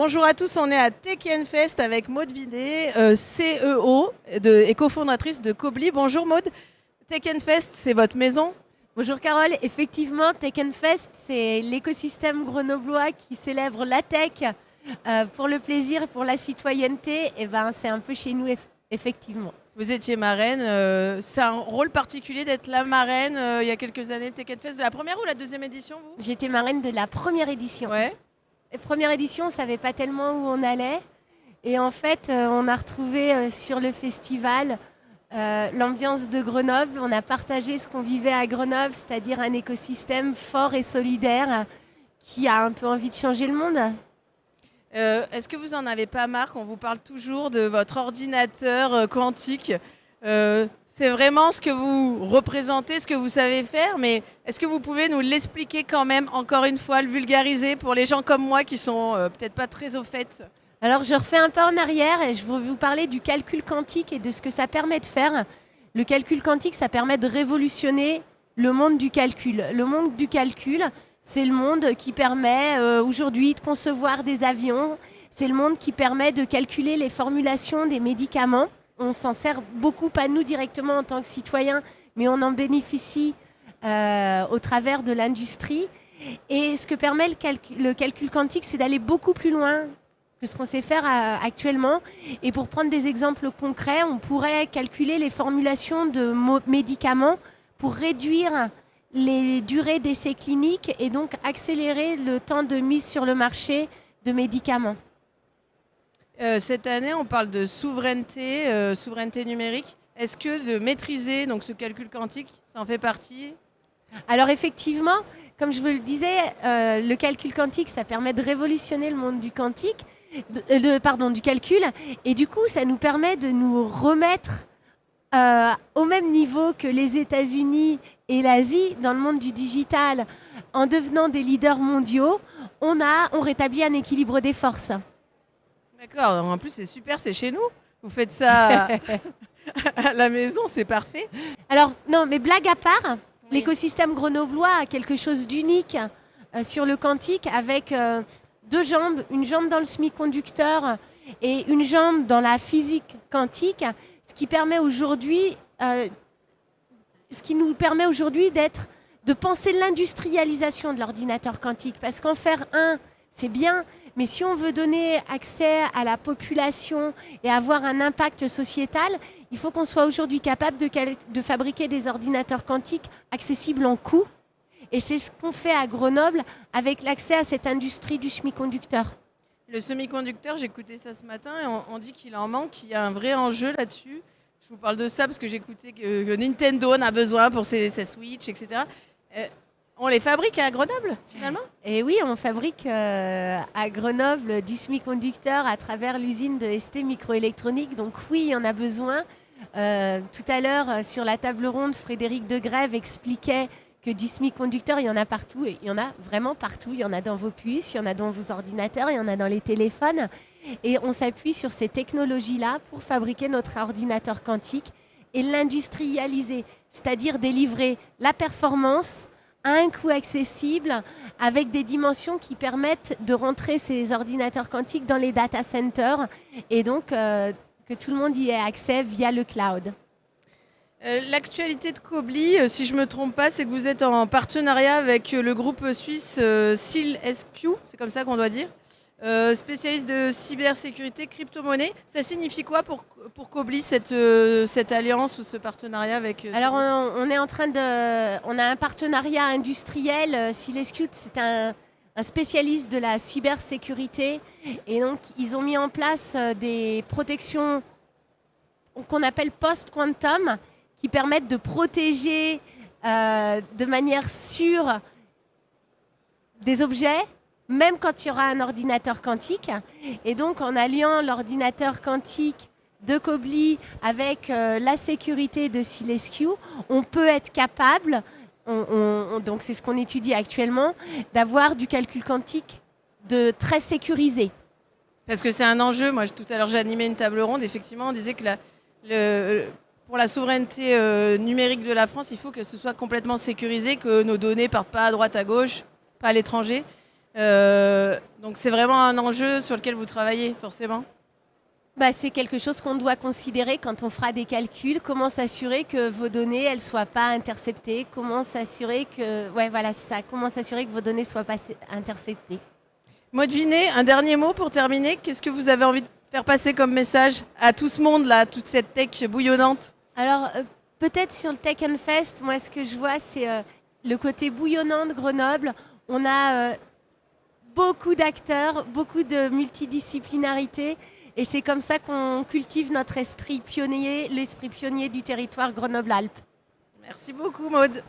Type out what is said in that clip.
Bonjour à tous, on est à TechNFest avec Maude Vinet, CEO et cofondatrice de Cobly. Bonjour Maude, TechNFest, c'est votre maison? Bonjour Carole, effectivement TechNFest, c'est l'écosystème grenoblois qui célèbre la tech pour le plaisir et pour la citoyenneté. Et ben, c'est un peu chez nous, effectivement. Vous étiez marraine, c'est un rôle particulier d'être la marraine il y a quelques années de TechNFest, de la première ou la deuxième édition vous? J'étais marraine de la première édition. Ouais. Première édition, on ne savait pas tellement où on allait. Et en fait, on a retrouvé sur le festival l'ambiance de Grenoble. On a partagé ce qu'on vivait à Grenoble, c'est-à-dire un écosystème fort et solidaire qui a un peu envie de changer le monde. Est-ce que vous n'en avez pas marre qu'on vous parle toujours de votre ordinateur quantique c'est vraiment ce que vous représentez, ce que vous savez faire, mais est-ce que vous pouvez nous l'expliquer quand même, encore une fois, le vulgariser pour les gens comme moi qui sont peut-être pas très au fait? Alors, je refais un pas en arrière et je vais vous parler du calcul quantique et de ce que ça permet de faire. Le calcul quantique, ça permet de révolutionner le monde du calcul. Le monde du calcul, c'est le monde qui permet aujourd'hui de concevoir des avions. C'est le monde qui permet de calculer les formulations des médicaments. On s'en sert beaucoup, pas nous directement en tant que citoyens, mais on en bénéficie au travers de l'industrie. Et ce que permet le calcul quantique, c'est d'aller beaucoup plus loin que ce qu'on sait faire actuellement. Et pour prendre des exemples concrets, on pourrait calculer les formulations de médicaments pour réduire les durées d'essais cliniques et donc accélérer le temps de mise sur le marché de médicaments. Cette année, on parle de souveraineté, souveraineté numérique. Est-ce que de maîtriser donc, ce calcul quantique, ça en fait partie? Alors effectivement, comme je vous le disais, le calcul quantique, ça permet de révolutionner le monde du quantique, du calcul. Et du coup, ça nous permet de nous remettre au même niveau que les États-Unis et l'Asie dans le monde du digital. En devenant des leaders mondiaux, on rétablit un équilibre des forces. D'accord, en plus c'est super, c'est chez nous. Vous faites ça à la maison, c'est parfait. Alors, non, mais blague à part, oui. L'écosystème grenoblois a quelque chose d'unique sur le quantique avec deux jambes, une jambe dans le semi-conducteur et une jambe dans la physique quantique, ce qui nous permet aujourd'hui de penser l'industrialisation de l'ordinateur quantique. Parce qu'en faire un, c'est bien, mais si on veut donner accès à la population et avoir un impact sociétal, il faut qu'on soit aujourd'hui capable de fabriquer des ordinateurs quantiques accessibles en coût. Et c'est ce qu'on fait à Grenoble avec l'accès à cette industrie du semi-conducteur. Le semi-conducteur, j'écoutais ça ce matin et on dit qu'il en manque, qu'il y a un vrai enjeu là-dessus. Je vous parle de ça parce que j'écoutais que Nintendo en a besoin pour ses Switch, etc. On les fabrique à Grenoble, finalement? Et oui, on fabrique à Grenoble du semi-conducteur à travers l'usine de ST Microélectronique. Donc oui, il y en a besoin. Tout à l'heure, sur la table ronde, Frédéric Degrève expliquait que du semi-conducteur, il y en a partout. Et il y en a vraiment partout. Il y en a dans vos puces, il y en a dans vos ordinateurs, il y en a dans les téléphones. Et on s'appuie sur ces technologies-là pour fabriquer notre ordinateur quantique et l'industrialiser, c'est-à-dire délivrer la performance à un coût accessible, avec des dimensions qui permettent de rentrer ces ordinateurs quantiques dans les data centers et donc que tout le monde y ait accès via le cloud. L'actualité de Cobly, si je ne me trompe pas, c'est que vous êtes en partenariat avec le groupe suisse SealSQ, c'est comme ça qu'on doit dire, spécialiste de cybersécurité, crypto-monnaie. Ça signifie quoi pour Cobly, cette alliance ou ce partenariat avec Alors, on a un partenariat industriel. SealSQ, c'est un spécialiste de la cybersécurité. Et donc, ils ont mis en place des protections qu'on appelle post-quantum, qui permettent de protéger de manière sûre des objets, même quand il y aura un ordinateur quantique. Et donc, en alliant l'ordinateur quantique de Cobly avec la sécurité de SealSQ, on peut être capable, donc c'est ce qu'on étudie actuellement, d'avoir du calcul quantique de très sécurisé. Parce que c'est un enjeu. Moi, tout à l'heure, j'ai animé une table ronde. Effectivement, on disait que pour la souveraineté numérique de la France, il faut que ce soit complètement sécurisé, que nos données ne partent pas à droite, à gauche, pas à l'étranger. Donc c'est vraiment un enjeu sur lequel vous travaillez, forcément. C'est quelque chose qu'on doit considérer quand on fera des calculs. Comment s'assurer que vos données elles soient pas interceptées? Comment s'assurer que Comment s'assurer que vos données soient pas interceptées? Maud Vinet, un dernier mot pour terminer. Qu'est-ce que vous avez envie de faire passer comme message à tout ce monde là, toute cette tech bouillonnante? Alors peut-être sur le Tech and Fest, moi ce que je vois c'est le côté bouillonnant de Grenoble. On a beaucoup d'acteurs, beaucoup de multidisciplinarité. Et c'est comme ça qu'on cultive notre esprit pionnier, l'esprit pionnier du territoire Grenoble-Alpes. Merci beaucoup, Maud.